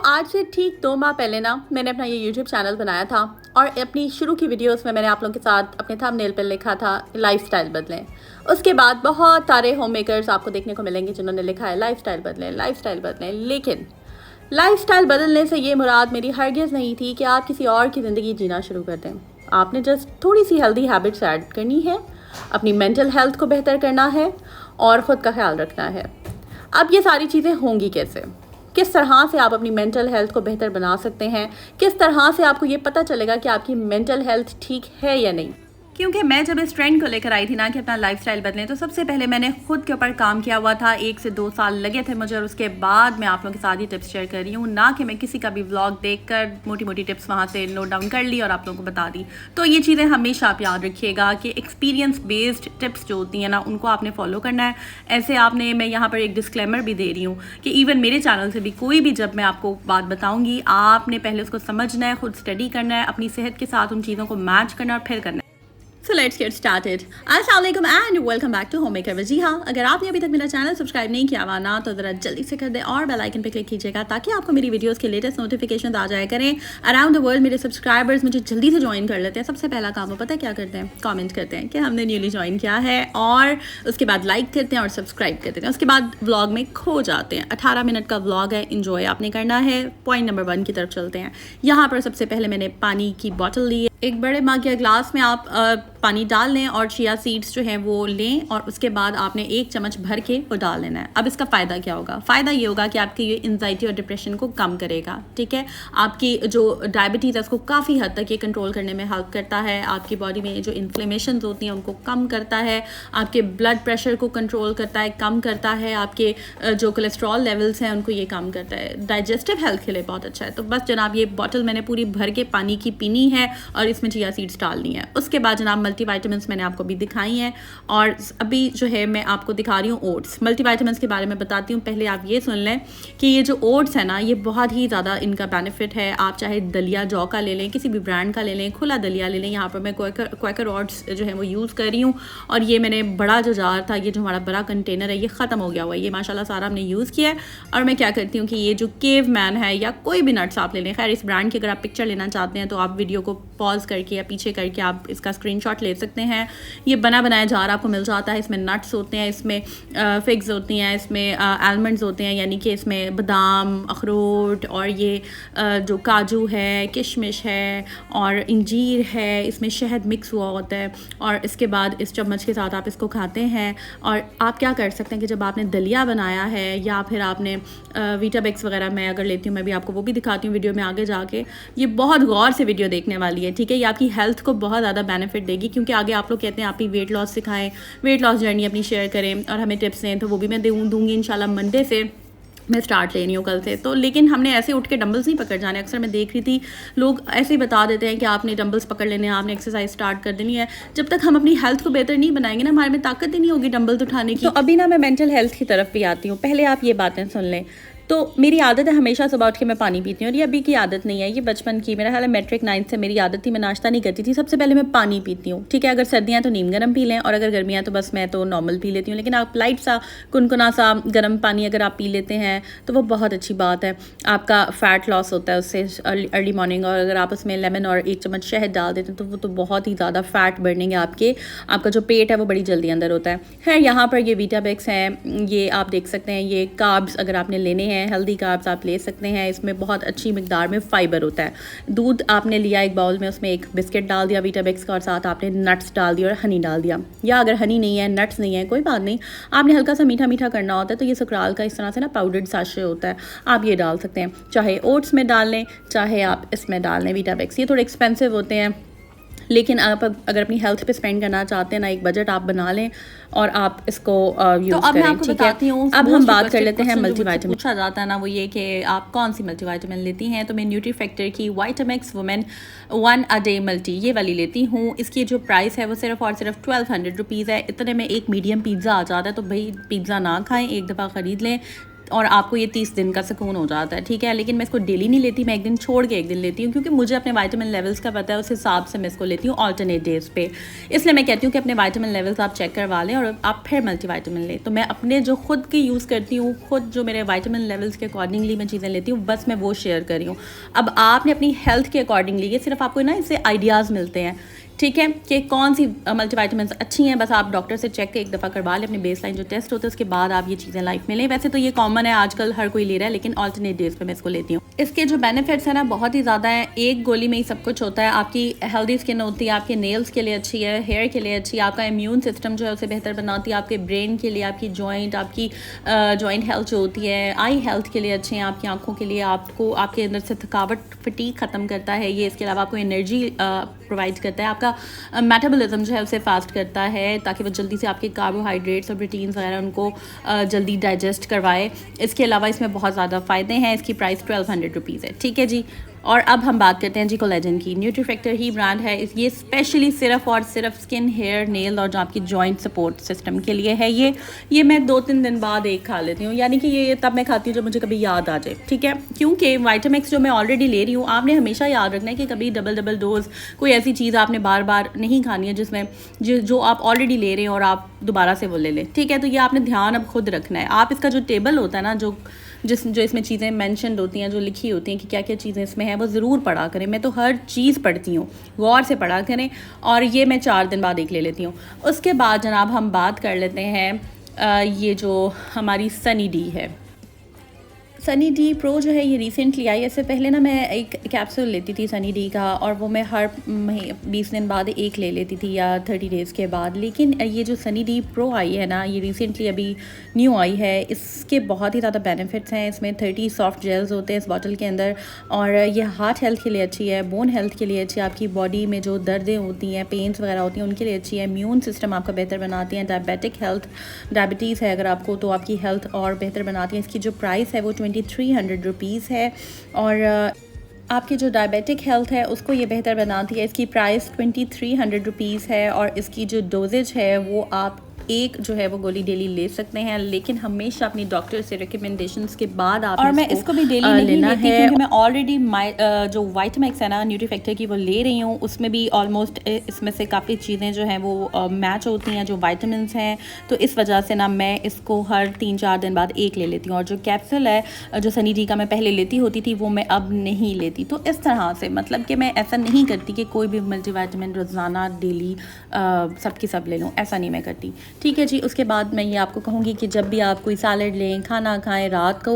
आज से ठीक 2 माह पहले ना मैंने अपना ये यूट्यूब चैनल बनाया था और अपनी शुरू की वीडियोस में मैंने आप लोगों के साथ अपने थंबनेल पर लिखा था लाइफस्टाइल बदलें। उसके बाद बहुत सारे होम मेकर्स आपको देखने को मिलेंगे जिन्होंने लिखा है लाइफस्टाइल बदलें, लाइफस्टाइल बदलें। लेकिन लाइफस्टाइल बदलने से ये मुराद मेरी हरगिज़ नहीं थी कि आप किसी और की ज़िंदगी जीना शुरू कर दें। आपने जस्ट थोड़ी सी हेल्दी हैबिट्स ऐड करनी है, अपनी मेंटल हेल्थ को बेहतर करना है और ख़ुद का ख्याल रखना है। अब ये सारी चीज़ें होंगी कैसे, किस तरह से आप अपनी मेंटल हेल्थ को बेहतर बना सकते हैं, किस तरह से आपको ये पता चलेगा कि आपकी मेंटल हेल्थ ठीक है या नहीं। क्योंकि मैं जब इस ट्रेंड को लेकर आई थी ना कि अपना लाइफस्टाइल बदलें, तो सबसे पहले मैंने खुद के ऊपर काम किया हुआ था। 1 से 2 साल लगे थे मुझे और उसके बाद मैं आप लोगों के साथ ये टिप्स शेयर कर रही हूँ, ना कि मैं किसी का भी व्लॉग देखकर मोटी मोटी टिप्स वहाँ से नोट डाउन कर ली और आप लोगों को बता दी। तो ये चीज़ें हमेशा आप याद रखिएगा कि एक्सपीरियंस बेस्ड टिप्स जो होती हैं ना, उनको आपने फॉलो करना है। ऐसे आपने, मैं यहाँ पर एक डिस्क्लेमर भी दे रही हूँ कि इवन मेरे चैनल से भी कोई भी जब मैं आपको बात बताऊँगी, आपने पहले उसको समझना है, खुद स्टडी करना है, अपनी सेहत के साथ उन चीज़ों को मैच करना है और फिर करना है। So let's get started. अस्सलाम वालेकुम and welcome back to Homemaker। जी हाँ, अगर आपने अभी तक मेरा चैनल सब्सक्राइब नहीं किया हुआ ना, तो ज़रा जल्दी से कर दें और बेल आइकन पे क्लिक कीजिएगा ताकि आपको मेरी वीडियोस के लेटेस्ट नोटिफिकेशन आ जाया करें। अराउंड द वर्ल्ड मेरे सब्सक्राइबर्स मुझे जल्दी से ज्वाइन कर लेते हैं। सबसे पहला काम वो पता है क्या करते हैं? कमेंट करते हैं कि हमने न्यूली ज्वाइन किया है, और उसके बाद लाइक करते हैं और सब्सक्राइब करते हैं। उसके बाद व्लॉग में खो जाते हैं। 18 मिनट का व्लॉग है, इंजॉय आपने करना है। पॉइंट नंबर 1 की तरफ चलते हैं। यहाँ पर सबसे पहले मैंने पानी की बॉटल ली है। एक बड़े मग या ग्लास में आप पानी डाल लें और चिया सीड्स जो हैं वो लें, और उसके बाद आपने 1 चम्मच भर के वो डाल लेना है। अब इसका फ़ायदा क्या होगा? फ़ायदा ये होगा कि आपकी ये एंजाइटी और डिप्रेशन को कम करेगा, ठीक है। आपकी जो डायबिटीज़ है उसको काफ़ी हद तक ये कंट्रोल करने में हेल्प करता है। आपकी बॉडी में जो इन्फ्लेमेशन होती हैं उनको कम करता है, आपके ब्लड प्रेशर को कंट्रोल करता है, कम करता है, आपके जो कोलेस्ट्रॉल लेवल्स हैं उनको ये कम करता है। डाइजेस्टिव हेल्थ के लिए बहुत अच्छा है। तो बस जनाब, ये बॉटल मैंने पूरी भर के पानी की पीनी है और इसमें चिया सीड्स डालनी है। उसके बाद जनाब मल्टीविटामिन्स मैंने आपको भी दिखाई हैं, और अभी जो है मैं आपको दिखा रही हूँ ओट्स। मल्टीविटामिन्स के बारे में बताती हूँ। पहले आप ये सुन लें कि ये जो ओट्स है ना, ये बहुत ही ज़्यादा इनका बेनिफिट है। आप चाहे दलिया जौ का ले लें, किसी भी ब्रांड का ले लें, खुला दलिया ले लें। यहाँ पर मैं क्वेकर ओट्स जो है वो यूज़ कर रही हूँ, और ये मैंने बड़ा जो जार था, ये जो हमारा बड़ा कंटेनर है, ये ख़त्म हो गया हुआ है। ये माशाल्लाह सारा हमने यूज़ किया है। और मैं क्या करती हूँ कि ये जो केव मैन है या कोई भी नट्स आप ले लें, खैर इस ब्रांड की अगर आप पिक्चर लेना चाहते हैं तो आप वीडियो को पॉज करके या पीछे करके आप इसका स्क्रीनशॉट ले सकते हैं। ये बना बनाया जार आपको मिल जाता है। इसमें नट्स होते हैं, इसमें फिग्स होती हैं, इसमें आलमंड्स होते हैं, यानी कि इसमें बादाम, अखरोट, और ये जो काजू है, किशमिश है और इंजीर है, इसमें शहद मिक्स हुआ होता है। और इसके बाद इस चम्मच के साथ आप इसको खाते हैं। और आप क्या कर सकते हैं कि जब आपने दलिया बनाया है या फिर आपने वीटाबेक्स वगैरह मैं अगर लेती हूँ, मैं भी आपको वो भी दिखाती हूँ वीडियो में आगे जाके। ये बहुत गौर से वीडियो देखने वाली है, ठीक है। ये आपकी हेल्थ को बहुत ज़्यादा बेनिफिट देगी, क्योंकि आगे आप लोग कहते हैं आप ही वेट लॉस सिखाएं, वेट लॉस जर्नी अपनी शेयर करें और हमें टिप्स दें, तो वो भी मैं दूँगी इंशाल्लाह। मंडे से मैं स्टार्ट ले रही हूँ, कल से। तो लेकिन हमने ऐसे उठ के डंबल्स नहीं पकड़ जाने। अक्सर मैं देख रही थी लोग ऐसे ही बता देते हैं कि आपने डंबल्स पकड़ लेने हैं, आपने एक्सरसाइज स्टार्ट कर देनी है। जब तक हम अपनी हेल्थ को बेहतर नहीं बनाएंगे ना, हमारे में ताकत ही नहीं होगी डंबल्स उठाने की। तो अभी ना मैं मेंटल हेल्थ की तरफ भी आती हूँ। पहले आप ये बातें सुन लें। तो मेरी आदत है हमेशा सुबह उठ के मैं पानी पीती हूँ, और ये अभी की आदत नहीं है, ये बचपन की, मेरा ख्याल है मैट्रिक 9th से मेरी आदत थी। मैं नाश्ता नहीं करती थी, सबसे पहले मैं पानी पीती हूँ, ठीक है। अगर सर्दियाँ तो नीम गर्म पी लें, और अगर गर्मियाँ तो बस मैं तो नॉर्मल पी लेती हूँ। लेकिन आप लाइट सा कुनकुना सा गर्म पानी अगर आप पी लेते हैं तो वो बहुत अच्छी बात है। आपका फ़ैट लॉस होता है उससे अर्ली मॉर्निंग। और अगर आप उसमें लेमन और 1 चम्मच शहद डाल देते हैं तो वो तो बहुत ही ज़्यादा फ़ैट बर्निंग है आपका जो पेट है वो बड़ी जल्दी अंदर होता है। खैर, यहाँ पर ये वीटाबेक्स हैं, ये आप देख सकते हैं। ये कार्ब्स अगर आपने लेने हैं, हेल्दी कार्ब्स आप ले सकते हैं। इसमें बहुत अच्छी मिकदार में फ़ाइबर होता है। दूध आपने लिया एक बाउल में, उसमें एक बिस्किट डाल दिया वीटाबेक्स का, और साथ आपने नट्स डाल दिया और हनी डाल दिया। या अगर हनी नहीं है, नट्स नहीं है, कोई बात नहीं, आपने हल्का सा मीठा मीठा करना होता है तो ये सुकराल का इस तरह से ना पाउडर्ड साशे होता है, आप ये डाल सकते हैं। चाहे ओट्स में डाल लें, चाहे आप इसमें डाल लें वीटाबेक्स। ये थोड़े एक्सपेंसिव होते हैं, लेकिन आप अगर अपनी हेल्थ पे स्पेंड करना चाहते हैं ना, एक बजट आप बना लें और आप इसको यूज़ तो अब करें, मैं आपको ठीक बताती है। हूँ। अब हम बात कर लेते हैं मल्टीविटामिन। पूछा जाता है ना, वो ये कि आप कौन सी मल्टीविटामिन लेती हैं। तो मैं न्यूट्री फैक्टर की वाइटामिक्स वुमेन 1 a day मल्टी ये वाली लेती हूँ। इसकी जो प्राइस है वो सिर्फ और सिर्फ 1200 रुपीज़ है। इतने में एक मीडियम पिज़्ज़ा आ जाता है। तो भाई पिज़्ज़ा ना खाएं, एक दफ़ा ख़रीद लें और आपको ये 30 दिन का सुकून हो जाता है, ठीक है। लेकिन मैं इसको डेली नहीं लेती, मैं एक दिन छोड़ के एक दिन लेती हूँ, क्योंकि मुझे अपने विटामिन लेवल्स का पता है, उस हिसाब से मैं इसको लेती हूँ ऑल्टरनेट डेज पे। इसलिए मैं कहती हूँ कि अपने विटामिन लेवल्स आप चेक करवा लें और आप फिर मल्टीविटामिन लें। तो मैं अपने जो खुद की यूज़ करती हूँ, खुद जो मेरे विटामिन लेवल्स के अकॉर्डिंगली मैं चीज़ें लेती हूँ, बस मैं वो शेयर कर रही हूँ। अब आपने अपनी हेल्थ के अकॉर्डिंगली, ये सिर्फ आपको ना इससे आइडियाज़ मिलते हैं, ठीक है, कि कौन सी मल्टीविटामिन अच्छी हैं। बस आप डॉक्टर से चेक एक दफ़ा करवा लें, अपने बेसलाइन जो टेस्ट होता है उसके बाद आप ये चीज़ें लाइफ में लें। वैसे तो ये कॉमन है, आजकल हर कोई ले रहा है, लेकिन ऑल्टरनेट डेज पे मैं इसको लेती हूँ। इसके जो बेनिफिट्स हैं ना बहुत ही ज़्यादा हैं। एक गोली में ही सब कुछ होता है। आपकी हेल्दी स्किन होती है, आपके नेल्स के लिए अच्छी है, हेयर के लिए अच्छी है, आपका इम्यून सिस्टम जो है उसे बेहतर बनाती है, आपके ब्रेन के लिए, आपकी आपकी जॉइंट हेल्थ जो होती है, आई हेल्थ के लिए अच्छे हैं, आपकी आँखों के लिए, आपको आपके अंदर से थकावट, फटीग ख़त्म करता है ये। इसके अलावा आपको एनर्जी प्रोवाइड करता है, आपका मेटाबॉलिज्म जो है उसे फास्ट करता है, ताकि वो जल्दी से आपके कार्बोहाइड्रेट्स और प्रोटीन्स वगैरह उनको जल्दी डाइजेस्ट करवाए। इसके अलावा इसमें बहुत ज़्यादा फ़ायदे हैं। इसकी प्राइस 1200 रुपीज़ है, ठीक है जी। और अब हम बात करते हैं जी कोलेजन की। न्यूट्रीफैक्टर ही ब्रांड है, ये स्पेशली सिर्फ और सिर्फ स्किन, हेयर, नेल और जो आपकी जॉइंट सपोर्ट सिस्टम के लिए है। ये मैं 2-3 दिन बाद एक खा लेती हूँ, यानी कि ये तब मैं खाती हूँ जब मुझे कभी याद आ जाए, ठीक है। क्योंकि वाइटामिक्स जो मैं ऑलरेडी ले रही हूँ, आपने हमेशा याद रखना है कि कभी डबल डोज कोई ऐसी चीज़ आपने बार बार नहीं खानी है जिसमें जो आप ऑलरेडी ले रहे हैं और आप दोबारा से वो ले लें, ठीक है। तो ये आपने ध्यान अब खुद रखना है। आप इसका जो टेबल होता है ना, जो इसमें चीज़ें मेंशन्ड होती हैं, जो लिखी होती हैं कि क्या क्या चीज़ें इसमें हैं, वो ज़रूर पढ़ा करें। मैं तो हर चीज़ पढ़ती हूँ, गौर से पढ़ा करें। और ये मैं 4 दिन बाद एक ले लेती हूँ। उसके बाद जनाब हम बात कर लेते हैं ये जो हमारी सनी डी है। सनी डी प्रो जो है ये रिसेंटली आई। इससे पहले ना मैं एक कैप्सूल लेती थी सनी डी का, और वो मैं हर 20 दिन बाद एक ले लेती थी या 30 डेज़ के बाद। लेकिन ये जो सनी डी प्रो आई है ना, ये रिसेंटली अभी न्यू आई है। इसके बहुत ही ज़्यादा बेनिफिट्स हैं। इसमें 30 सॉफ्ट जेल्स होते हैं इस बॉटल के अंदर, और ये हार्ट हेल्थ के लिए अच्छी है, बोन हेल्थ के लिए अच्छी है, आपकी बॉडी में जो दर्दें होती हैं, पेन्स वगैरह होती हैं, उनके लिए अच्छी है, इम्यून सिस्टम आपका बेहतर बनाती है, डायबिटिक हेल्थ, डायबिटीज़ है अगर आपको तो आपकी हेल्थ और बेहतर बनाती है। इसकी जो प्राइस है वो 2300 रुपीज़ है, और आपकी जो डायबिटिक हेल्थ है उसको ये बेहतर बनाती है। इसकी प्राइस 2300 रुपीज़ है, और इसकी जो डोजेज है वो आप एक जो है वो गोली डेली ले सकते हैं, लेकिन हमेशा अपनी डॉक्टर से रिकमेंडेशंस के बाद आप। और मैं इसको भी डेली नहीं लेती, क्योंकि मैं ऑलरेडी जो वाइटामिक्स है ना न्यूट्रीफैक्टर की, वो ले रही हूँ। उसमें भी ऑलमोस्ट इसमें से काफ़ी चीज़ें जो हैं वो मैच होती हैं, जो वाइटामिन हैं। तो इस वजह से ना मैं इसको हर 3-4 दिन बाद एक ले लेती हूँ। और जो कैप्सूल है जो सनी डी का मैं पहले लेती होती थी, वो मैं अब नहीं लेती। तो इस तरह से मतलब कि मैं ऐसा नहीं करती कि कोई भी मल्टीविटामिन रोज़ाना डेली सबकी सब ले लूँ, ऐसा नहीं मैं करती, ठीक है जी। उसके बाद मैं ये आपको कहूँगी कि जब भी आप कोई सैलड लें, खाना खाएं, रात को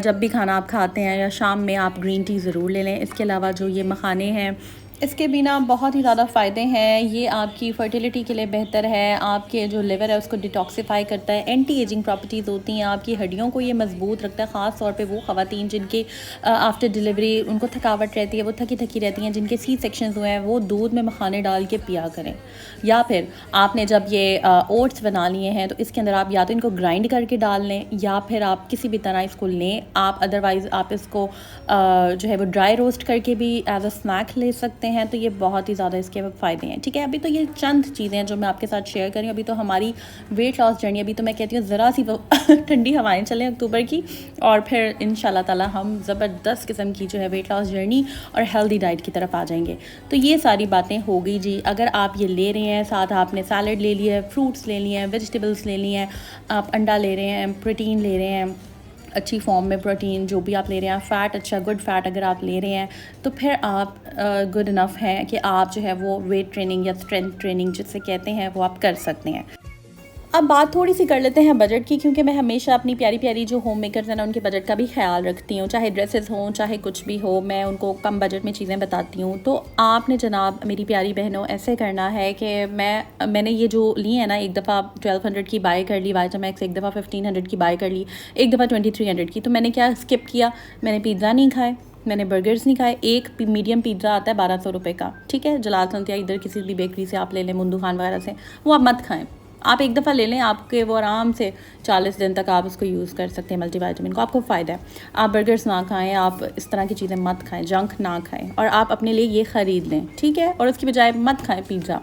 जब भी खाना आप खाते हैं या शाम में, आप ग्रीन टी ज़रूर ले लें। इसके अलावा जो ये मखाने हैं, इसके बिना बहुत ही ज़्यादा फ़ायदे हैं। ये आपकी फर्टिलिटी के लिए बेहतर है, आपके जो लिवर है उसको डिटॉक्सिफाई करता है, एंटी एजिंग प्रॉपर्टीज़ होती हैं, आपकी हड्डियों को ये मजबूत रखता है। ख़ास तौर पे वो ख़वातीन जिनके आफ्टर डिलीवरी उनको थकावट रहती है, वो थकी थकी रहती हैं, जिनके सी सेक्शंस हुए हैं, वो दूध में मखाने डाल के पिया करें। या फिर आपने जब ये ओट्स बना लिए हैं तो इसके अंदर आप या तो इनको ग्राइंड करके डाल लें, या फिर आप किसी भी तरह इसको लें आप। अदरवाइज़ आप इसको जो है वो ड्राई रोस्ट करके भी एज अ स्नैक ले सकते हैं। तो ये बहुत ही ज़्यादा इसके फ़ायदे हैं, ठीक है। अभी तो ये चंद चीज़ें हैं जो मैं आपके साथ शेयर करी। अभी तो हमारी वेट लॉस जर्नी, अभी तो मैं कहती हूँ ज़रा सी ठंडी हवाएं चलें अक्टूबर की, और फिर इंशाल्लाह ताला हम ज़बरदस्त किस्म की जो है वेट लॉस जर्नी और हेल्दी डाइट की तरफ आ जाएंगे। तो ये सारी बातें हो गई जी। अगर आप ये ले रहे हैं, साथ आपने सैलड ले लिया है, फ्रूट्स ले लिए हैं, वेजिटेबल्स ले लिए हैं, आप अंडा ले रहे हैं, प्रोटीन ले रहे हैं, अच्छी फॉर्म में प्रोटीन जो भी आप ले रहे हैं, फ़ैट अच्छा गुड फैट अगर आप ले रहे हैं, तो फिर आप गुड इनफ हैं कि आप जो है वो वेट ट्रेनिंग या स्ट्रेंथ ट्रेनिंग जिसे कहते हैं वो आप कर सकते हैं। अब बात थोड़ी सी कर लेते हैं बजट की, क्योंकि मैं हमेशा अपनी प्यारी प्यारी जो होम मेकर्स हैं ना उनके बजट का भी ख्याल रखती हूँ। चाहे ड्रेसेस हों, चाहे कुछ भी हो, मैं उनको कम बजट में चीज़ें बताती हूँ। तो आपने जनाब मेरी प्यारी बहनों ऐसे करना है कि मैंने ये जो ली है ना, एक दफ़ा 1200 की बाय कर ली वाइटामैक्स, एक दफ़ा 1500 की बाय कर ली, एक दफ़ा 2300 की। तो मैंने क्या स्किप किया, मैंने पिज़्ज़ा नहीं खाए, मैंने बर्गर्स नहीं खाए। एक मीडियम पिज़्ज़ा आता है 1200 रुपये का, ठीक है, जलाल संत या इधर किसी भी बेकरी से आप ले लें, मुंदू खान वगैरह से, वो आप मत खाएँ। आप एक दफ़ा ले लें, आपके वो आराम से 40 दिन तक आप उसको यूज़ कर सकते हैं मल्टीविटामिन को, आपको फ़ायदा है। आप बर्गर्स ना खाएं, आप इस तरह की चीज़ें मत खाएं, जंक ना खाएं, और आप अपने लिए ये ख़रीद लें, ठीक है, और उसकी बजाय मत खाएं पिज़्ज़ा।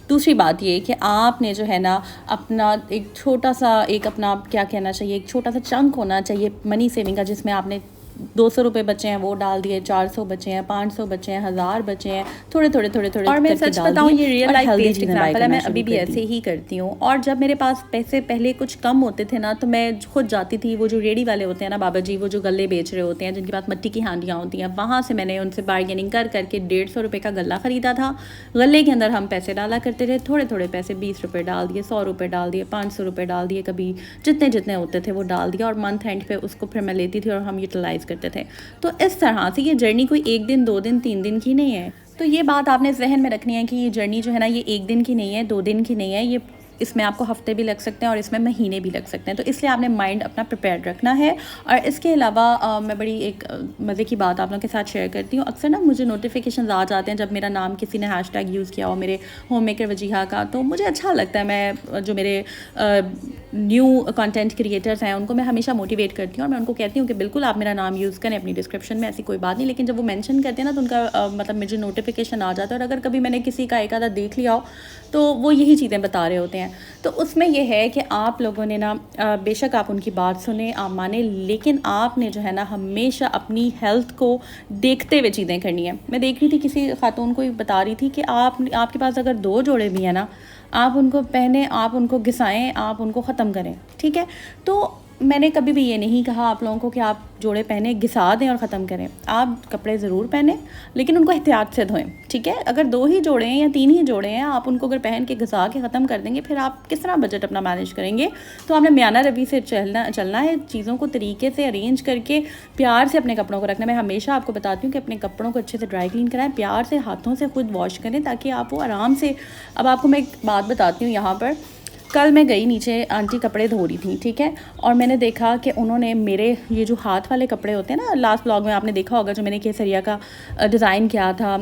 दूसरी बात ये कि आपने जो है ना अपना एक छोटा सा एक अपना क्या कहना चाहिए, एक छोटा सा चंक होना चाहिए मनी सेविंग का, जिसमें आपने 200 रुपये बचे हैं वो डाल दिए, 400 बचे हैं, 500 बचे हैं, 1000 बचे हैं, थोड़े थोड़े थोड़े थोड़े। और मैं सच बताऊँ, ये रियल लाइफ बेस्ड एग्जाम्पल है, मैं अभी भी ऐसे ही करती हूँ। और जब मेरे पास पैसे पहले कुछ कम होते थे ना, तो मैं खुद जाती थी, वो जो रेडी वाले होते हैं ना बाबा जी, वो जो गल्ले बेच रहे होते हैं, जिनके पास मिट्टी की हांडियाँ होती हैं, वहाँ से मैंने उनसे बार्गेनिंग कर करके 150 रुपये का गल्ला ख़रीदा था। गले के अंदर हम पैसे डाला करते थे, थोड़े थोड़े पैसे, 20 रुपये डाल दिए, 100 रुपये डाल दिए, 500 रुपये डाल दिए, कभी जितने जितने होते थे वो डाल दिया, और मंथ एंड पे उसको फिर मैं लेती थी और हम यूटिलाइज़ करते थे। तो इस तरह से ये जर्नी कोई 1 दिन 2 दिन 3 दिन की नहीं है। तो ये बात आपने जहन में रखनी है कि ये जर्नी जो है ना, ये 1 दिन की नहीं है, 2 दिन की नहीं है, ये इसमें आपको हफ्ते भी लग सकते हैं और इसमें महीने भी लग सकते हैं। तो इसलिए आपने माइंड अपना प्रिपेयर रखना है। और इसके अलावा मैं बड़ी एक मज़े की बात आप लोगों के साथ शेयर करती हूँ। अक्सर ना मुझे नोटिफिकेशन आ जाते हैं जब मेरा नाम किसी ने हैशटैग यूज़ किया हो मेरे होम मेकर वजीहा का, तो मुझे अच्छा लगता है। मैं जो मेरे न्यू कंटेंट क्रिएटर्स हैं उनको मैं हमेशा मोटिवेट करती हूँ और मैं उनको कहती हूँ कि बिल्कुल आप मेरा नाम यूज़ करें अपनी डिस्क्रिप्शन में, ऐसी कोई बात नहीं। लेकिन जब वो मेंशन करते हैं ना, तो उनका मतलब मुझे नोटिफिकेशन आ जाता है। और अगर कभी मैंने किसी का एक आधा देख लिया हो तो वो यही चीज़ें बता रहे होते हैं। तो उसमें यह है कि आप लोगों ने ना बेशक आप उनकी बात सुने, आप माने, लेकिन आपने जो है ना हमेशा अपनी हेल्थ को देखते हुए चीज़ें करनी है। मैं देख रही थी किसी खातून को बता रही थी कि आपके पास अगर 2 जोड़े भी हैं ना, आप उनको पहने, आप उनको घिसाएं, आप उनको ख़त्म करें, ठीक है। तो मैंने कभी भी ये नहीं कहा आप लोगों को कि आप जोड़े पहने घिसा दें और ख़त्म करें। आप कपड़े ज़रूर पहने, लेकिन उनको एहतियात से धोएं, ठीक है। अगर 2 ही जोड़े हैं या 3 ही जोड़े हैं, आप उनको अगर पहन के घिसा के ख़त्म कर देंगे, फिर आप किस तरह बजट अपना मैनेज करेंगे। तो आपने मियाना रवि से चलना है, चीज़ों को तरीके से अरेंज करके प्यार से अपने कपड़ों को रखना। मैं हमेशा आपको बताती हूँ कि अपने कपड़ों को अच्छे से ड्राई क्लीन कराएं, प्यार से हाथों से खुद वॉश करें, ताकि आप वो आराम से। अब आपको मैं एक बात बताती हूँ यहाँ पर। कल मैं गई नीचे, आंटी कपड़े धो रही थी, ठीक है, और मैंने देखा कि उन्होंने मेरे ये जो हाथ वाले कपड़े होते हैं ना, लास्ट व्लॉग में आपने देखा होगा जो मैंने केसरिया का डिज़ाइन किया था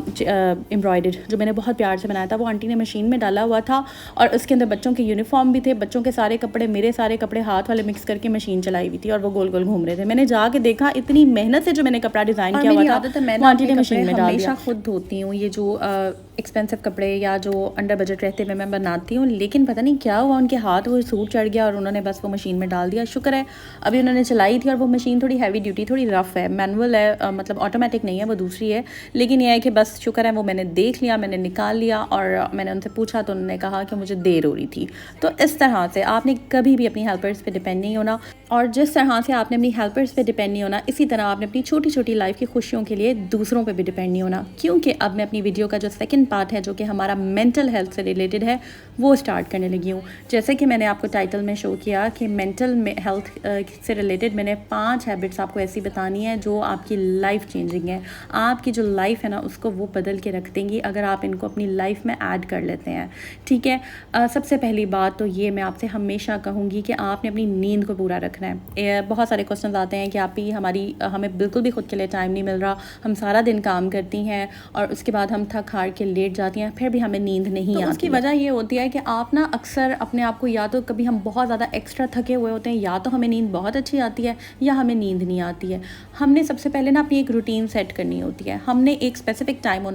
एम्ब्रॉयडर्ड, जो मैंने बहुत प्यार से बनाया था, वो आंटी ने मशीन में डाला हुआ था। और उसके अंदर बच्चों के यूनिफॉर्म भी थे, बच्चों के सारे कपड़े, मेरे सारे कपड़े हाथ वाले मिक्स करके मशीन चलाई हुई थी और वो गोल गोल घूम रहे थे। मैंने जाके देखा, इतनी मेहनत से जो मैंने कपड़ा डिज़ाइन किया हुआ था, मैं आंटी ने मशीन में डाल दिया। खुद धोती हूँ ये जो एक्सपेंसिव कपड़े या जो अंडर बजट रहते हुए मैं बनाती हूँ, लेकिन पता नहीं क्या हुआ, उनके हाथ वो सूट चढ़ गया और उन्होंने बस वो मशीन में डाल दिया। शुक्र है अभी उन्होंने चलाई थी, और वो मशीन थोड़ी हैवी ड्यूटी, थोड़ी रफ़ है, मैनुअल है, मतलब ऑटोमेटिक नहीं है, वो दूसरी है। लेकिन यह है कि बस शुक्र है वो मैंने देख लिया, मैंने निकाल लिया। और मैंने उनसे पूछा तो उन्होंने कहा कि मुझे देर हो रही थी। तो इस तरह से आपने कभी भी अपनी हेल्पर्स पे डिपेंड नहीं होना, और जिस तरह से आपने अपनी हेल्पर्स पे डिपेंड नहीं होना, इसी तरह आपने अपनी छोटी छोटी लाइफ की खुशियों के लिए दूसरों पे भी डिपेंड नहीं होना। क्योंकि अब मैं अपनी वीडियो का जो सेकंड पार्ट है, जो कि हमारा मेंटल हेल्थ से रिलेटेड है, वो स्टार्ट करने लगी हूँ। जैसे कि मैंने आपको टाइटल में शो किया कि मेंटल हेल्थ से रिलेटेड मैंने 5 हैबिट्स आपको ऐसी बतानी है जो आपकी लाइफ चेंजिंग है। आपकी जो लाइफ है ना, उसको वो बदल के रख देंगी अगर आप इनको अपनी लाइफ में ऐड कर लेते हैं, ठीक है। सबसे पहली बात तो ये मैं आपसे हमेशा कहूँगी कि आपने अपनी नींद को पूरा रखना है। बहुत सारे क्वेश्चन आते हैं कि आप ही हमें बिल्कुल भी खुद के लिए टाइम नहीं मिल रहा, हम सारा दिन काम करती हैं और उसके बाद हम थक हार के लेट जाती हैं, फिर भी हमें नींद नहीं आती। उसकी वजह ये होती है कि आप ना अक्सर अपने आप को, या तो कभी हम बहुत ज़्यादा एक्स्ट्रा थके हुए होते हैं, या तो हमें नींद बहुत अच्छी आती है या हमें नींद नहीं आती है। हमने सबसे पहले ना अपनी एक रूटीन सेट करनी होती है। हमने एक स्पेसिफिक टाइम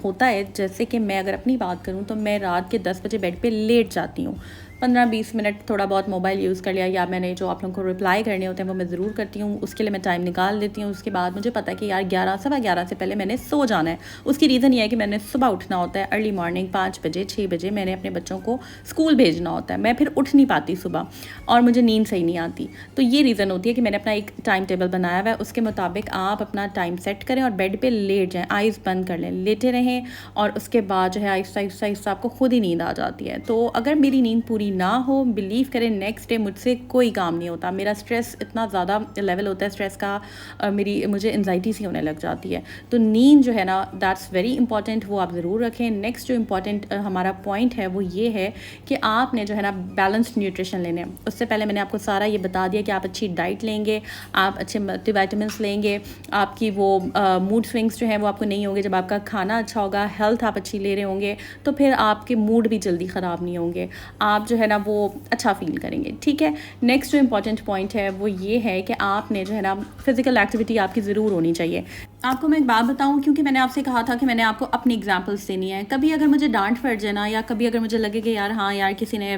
होता है। जैसे कि मैं अगर अपनी बात करूँ तो मैं रात के 10 बजे बेड पे लेट जाती हूँ। 15-20 मिनट थोड़ा बहुत मोबाइल यूज़ कर लिया, या मैंने जो आप लोगों को रिप्लाई करने होते हैं वो मैं ज़रूर करती हूँ, उसके लिए मैं टाइम निकाल लेती हूँ। उसके बाद मुझे पता है कि यार 11 सवा 11 से पहले मैंने सो जाना है। उसकी रीज़न ये है कि मैंने सुबह उठना होता है, अर्ली मॉर्निंग 5 बजे 6 बजे मैंने अपने बच्चों को स्कूल भेजना होता है। मैं फिर उठ नहीं पाती सुबह और मुझे नींद सही नहीं आती। तो ये रीज़न होती है कि मैंने अपना एक टाइम टेबल बनाया हुआ है, उसके मुताबिक आप अपना टाइम सेट करें और बेड पर लेट जाएँ, आइज़ बंद कर लें, लेटे रहें, और उसके बाद जो है आहिस्ता आहिस्ता आहिस्ता आपको खुद ही नींद आ जाती है। तो अगर मेरी नींद पूरी ना हो, बिलीव करें नेक्स्ट डे मुझसे कोई काम नहीं होता। मेरा स्ट्रेस इतना ज़्यादा लेवल होता है स्ट्रेस का, मुझे एंजाइटी सी होने लग जाती है। तो नींद जो है ना, दैट्स वेरी इंपॉर्टेंट, वो आप ज़रूर रखें। नेक्स्ट जो इम्पॉर्टेंट हमारा पॉइंट है वो ये है कि आपने जो है ना बैलेंस्ड न्यूट्रिशन लेने। उससे पहले मैंने आपको सारा ये बता दिया कि आप अच्छी डाइट लेंगे, आप अच्छे मल्टीविटामिन्स लेंगे, आपकी वो मूड स्विंग्स जो हैं वो आपको नहीं होंगे। जब आपका खाना अच्छा होगा, हेल्थ आप अच्छी ले रहे होंगे, तो फिर आपके मूड भी जल्दी ख़राब नहीं होंगे। आप जो है ना वो अच्छा फील करेंगे, ठीक है। नेक्स्ट जो इंपॉर्टेंट पॉइंट है वो ये है कि आपने जो है ना फिज़िकल एक्टिविटी आपकी ज़रूर होनी चाहिए। आपको मैं एक बात बताऊं, क्योंकि मैंने आपसे कहा था कि मैंने आपको अपनी एग्जांपल्स देनी है। कभी अगर मुझे डांट पड़ जाए ना, या कभी अगर मुझे लगे कि यार हाँ यार किसी ने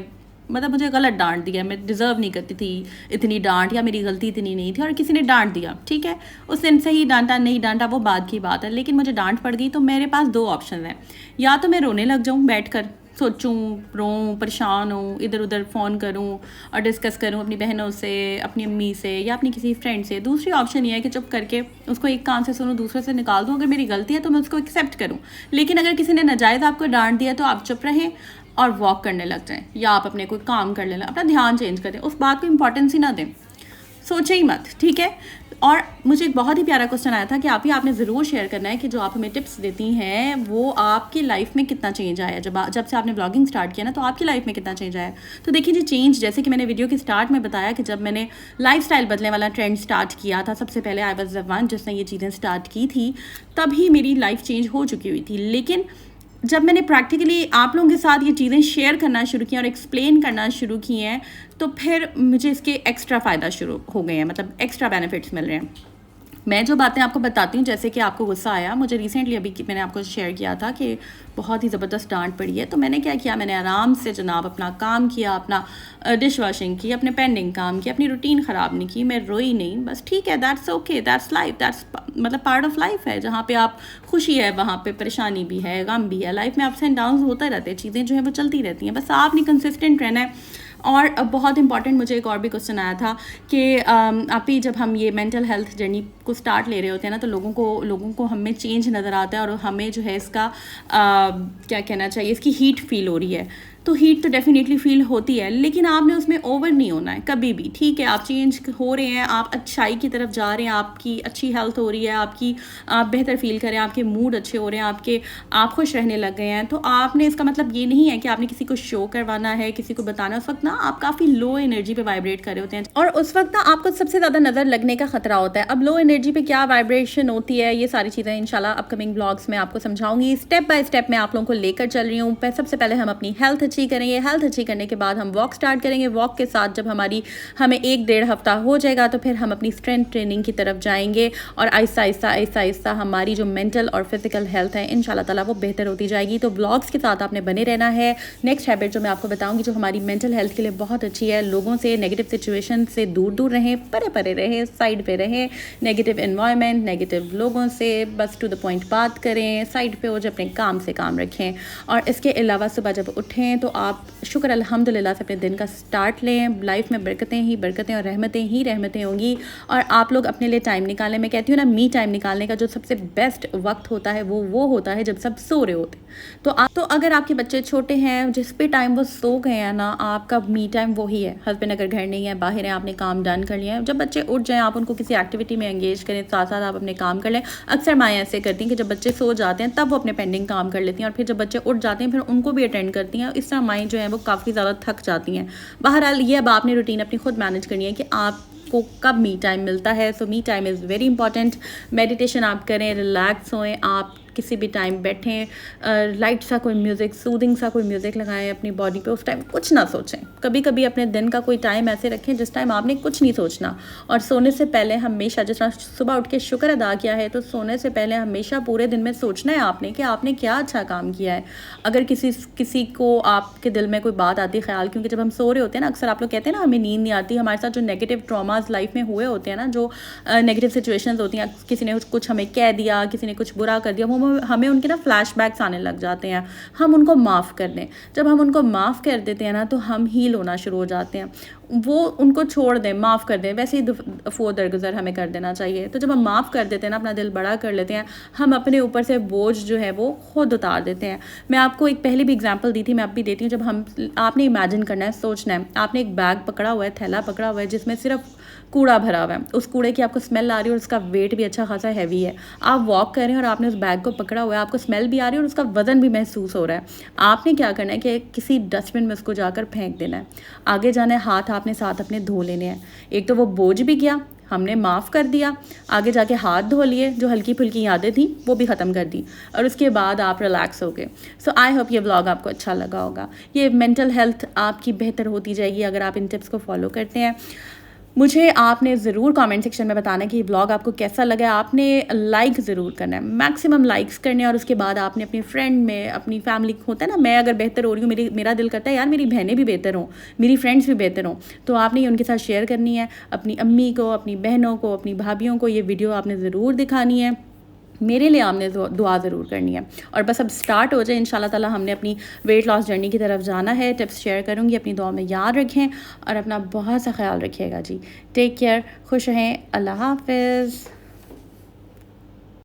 मतलब मुझे गलत डांट दिया, मैं डिज़र्व नहीं करती थी इतनी डांट, या मेरी गलती इतनी नहीं थी और किसी ने डांट दिया, ठीक है, उस दिन सही डांटा नहीं डांटा वो बाद की बात है, लेकिन मुझे डांट पड़ गई तो मेरे पास दो ऑप्शन हैं। या तो मैं रोने लग जाऊँ बैठकर, सोचूं, रोऊं, परेशान हूँ, इधर उधर फ़ोन करूँ और डिस्कस करूँ अपनी बहनों से, अपनी अम्मी से या अपनी किसी फ्रेंड से। दूसरी ऑप्शन ये है कि चुप करके उसको एक कान से सुनूं, दूसरे से निकाल दूँ। अगर मेरी गलती है तो मैं उसको एक्सेप्ट करूँ, लेकिन अगर किसी ने नाजायज़ आपको डांट दिया तो आप चुप रहें और वॉक करने लग जाएं, या आप अपने कोई काम कर लेना, अपना ध्यान चेंज करें, उस बात को इंपॉर्टेंस ही ना दें, सोचें ही मत, ठीक है। और मुझे एक बहुत ही प्यारा क्वेश्चन आया था कि आपने ज़रूर शेयर करना है कि जो आप हमें टिप्स देती हैं वो आपकी लाइफ में कितना चेंज आया। जब से आपने ब्लॉगिंग स्टार्ट किया ना, तो आपकी लाइफ में कितना चेंज आया। तो देखिए जी, चेंज जैसे कि मैंने वीडियो के स्टार्ट में बताया कि जब मैंने लाइफस्टाइल बदलने वाला ट्रेंड स्टार्ट किया था, सबसे पहले आई वाज द वन जिसने ये चीज़ें स्टार्ट की थी, तभी मेरी लाइफ चेंज हो चुकी हुई थी। लेकिन जब मैंने प्रैक्टिकली आप लोगों के साथ ये चीज़ें शेयर करना शुरू की और एक्सप्लेन करना शुरू किए हैं, तो फिर मुझे इसके एक्स्ट्रा फ़ायदा शुरू हो गए हैं, मतलब एक्स्ट्रा बेनिफिट्स मिल रहे हैं। मैं जो बातें आपको बताती हूँ, जैसे कि आपको गुस्सा आया, मुझे रिसेंटली अभी मैंने आपको शेयर किया था कि बहुत ही ज़बरदस्त डांट पड़ी है, तो मैंने क्या किया, मैंने आराम से जनाब अपना काम किया, अपना डिश वॉशिंग की, अपने पेंडिंग काम किया, अपनी रूटीन ख़राब नहीं की, मैं रोई नहीं, बस ठीक है, that's okay, that's life, that's मतलब पार्ट ऑफ लाइफ है। जहाँ पे आप खुशी है वहाँ पे परेशानी भी है, गम भी है, लाइफ में अप्स एंड डाउन्स होते रहते हैं, चीज़ें जो है वो चलती रहती हैं, बस आपने कंसिस्टेंट रहना है। और बहुत इंपॉर्टेंट मुझे एक और भी क्वेश्चन आया था कि आप ही जब हम ये मेंटल हेल्थ जर्नी को स्टार्ट ले रहे होते हैं ना, तो लोगों को हमें चेंज नज़र आता है और हमें जो है इसका क्या कहना चाहिए, इसकी हीट फील हो रही है। तो हीट तो डेफिनेटली फील होती है, लेकिन आपने उसमें ओवर नहीं होना है कभी भी, ठीक है। आप चेंज हो रहे हैं, आप अच्छाई की तरफ जा रहे हैं, आपकी अच्छी हेल्थ हो रही है, आप बेहतर फील करें, आपके मूड अच्छे हो रहे हैं, आप खुश रहने लग गए हैं, तो आपने इसका मतलब ये नहीं है कि आपने किसी को शो करवाना है, किसी को बताना। उस वक्त ना आप काफ़ी लो एनर्जी पे वाइब्रेट कर रहे होते हैं और उस वक्त ना आपको सबसे ज़्यादा नज़र लगने का खतरा होता है। अब लो एनर्जी पे क्या वाइब्रेशन होती है, ये सारी चीज़ें इंशाल्लाह अपकमिंग ब्लॉग्स में आपको समझाऊंगी। स्टेप बाय स्टेप मैं आप लोगों को लेकर चल रही हूँ। सबसे पहले हम अपनी हेल्थ अच्छी करेंगे, हेल्थ अच्छी करने के बाद हम वॉक स्टार्ट करेंगे। वॉक के साथ जब हमें 1-1.5 हफ्ता हो जाएगा, तो फिर हम अपनी स्ट्रेंथ ट्रेनिंग की तरफ जाएंगे और आहिस्ता आहिस्ता हमारी जो मेंटल और फिजिकल हेल्थ है इंशाल्लाह ताला वो बेहतर होती जाएगी। तो ब्लॉग्स के साथ आपने बने रहना है। नेक्स्ट हैबिट जो मैं आपको बताऊंगी, जो हमारी मेंटल हेल्थ के लिए बहुत अच्छी है, लोगों से, नेगेटिव सिचुएशन से दूर रहें, परे रहें, साइड पे रहें, नेगेटिव एनवायरनमेंट, नेगेटिव लोगों से बस टू द पॉइंट बात करें, साइड पे हो जाए, अपने काम से काम रखें। और इसके अलावा सुबह जब उठें तो आप शुक्र अल्हम्दुलिल्लाह से अपने दिन का स्टार्ट लें। लाइफ में बरकतें ही बरकतें और रहमतें ही रहमतें होंगी। और आप लोग अपने लिए टाइम निकालें। मैं कहती हूँ ना, मी टाइम निकालने का जो सबसे बेस्ट वक्त होता है वो होता है जब सब सो रहे होते। तो अगर आपके बच्चे छोटे हैं, जिस पे टाइम वो सो गए हैं ना, आपका मी टाइम वही है। हस्बैंड अगर घर नहीं है, बाहर है, आपने काम डन कर लिया है, जब बच्चे उठ जाएं आप उनको किसी एक्टिविटी में एंगेज करें, साथ साथ आप अपने काम कर लें। अक्सर माएँ ऐसे करती हैं कि जब बच्चे सो जाते हैं तब वो अपने पेंडिंग काम कर लेती हैं, और फिर जब बच्चे उठ जाते हैं फिर उनको भी अटेंड करती हैं। इस तरह माएँ जो हैं वो काफ़ी ज़्यादा थक जाती हैं। बहरहाल ये अब आपने रूटीन अपनी खुद मैनेज करनी है कि आपको कब मी टाइम मिलता है। So me time is very important. Meditation आप करें, रिलैक्स होएं, आप किसी भी टाइम बैठें, लाइट सा कोई म्यूज़िक, सूदिंग सा कोई म्यूज़िक लगाएं अपनी बॉडी पे। उस टाइम कुछ ना सोचें। कभी कभी अपने दिन का कोई टाइम ऐसे रखें जिस टाइम आपने कुछ नहीं सोचना। और सोने से पहले हमेशा, जिस तरह सुबह उठ के शुक्र अदा किया है, तो सोने से पहले हमेशा पूरे दिन में सोचना है आपने कि आपने क्या अच्छा काम किया है। अगर किसी को आपके दिल में कोई बात आती ख्याल, क्योंकि जब हम सो रहे होते हैं ना, अक्सर आप लोग कहते हैं ना हमें नींद नहीं आती, हमारे साथ जो नेगेटिव ट्रॉमास लाइफ में हुए होते हैं ना, जो नेगेटिव सिचुएशंस होती हैं, किसी ने कुछ हमें कह दिया, किसी ने कुछ बुरा कर दिया, वो हमें उनके ना फ्लैशबैक्स आने लग जाते हैं। हम उनको माफ़ कर दें। जब हम उनको माफ़ कर देते हैं ना, तो हम हील होना शुरू हो जाते हैं। वो उनको छोड़ दें, माफ़ कर दें। वैसे ही दफ़ो दरगुज़र हमें कर देना चाहिए। तो जब हम माफ़ कर देते हैं ना, अपना दिल बड़ा कर लेते हैं, हम अपने ऊपर से बोझ जो है वो खुद उतार देते हैं। मैं आपको एक पहले भी एग्जांपल दी थी, मैं अब भी देती हूँ। जब आपने इमेजिन करना है, सोचना है, आपने एक बैग पकड़ा हुआ है, थैला पकड़ा हुआ है जिसमें सिर्फ कूड़ा भरा हुआ है। उस कूड़े की आपको स्मेल आ रही है और उसका वेट भी अच्छा खासा हैवी है। आप वॉक कर रहे हैं और आपने उस बैग को पकड़ा हुआ है, आपको स्मेल भी आ रही है और उसका वज़न भी महसूस हो रहा है। आपने क्या करना है कि किसी डस्टबिन में उसको जाकर फेंक देना है। आगे जाना है, हाथ आपने साथ अपने धो लेने हैं। एक तो वो बोझ भी गया, हमने माफ़ कर दिया, आगे जाके हाथ धो लिए, जो हल्की फुल्की यादें थी वो भी ख़त्म कर दी और उसके बाद आप रिलैक्स हो गए। सो आई होप ये व्लॉग आपको अच्छा लगा होगा। ये मेंटल हेल्थ आपकी बेहतर होती जाएगी अगर आप इन टिप्स को फॉलो करते हैं। मुझे आपने ज़रूर कमेंट सेक्शन में बताना कि ये ब्लॉग आपको कैसा लगा। आपने लाइक ज़रूर करना है, मैक्सिमम लाइक्स करने हैं और उसके बाद आपने अपने फ्रेंड में, अपनी फैमिली, होता है ना, मैं अगर बेहतर हो रही हूँ, मेरा दिल करता है यार मेरी बहनें भी बेहतर हों, मेरी फ्रेंड्स भी बेहतर हों, तो आपने ये उनके साथ शेयर करनी है। अपनी अम्मी को, अपनी बहनों को, अपनी भाभीयों को ये वीडियो आपने ज़रूर दिखानी है। मेरे लिए आपने दुआ ज़रूर करनी है। और बस अब स्टार्ट हो जाए इंशाल्लाह ताला, हमने अपनी वेट लॉस जर्नी की तरफ जाना है। टिप्स शेयर करूँगी, अपनी दुआ में याद रखें और अपना बहुत सा ख्याल रखिएगा जी। टेक केयर, खुश रहें, अल्लाह हाफ़िज़।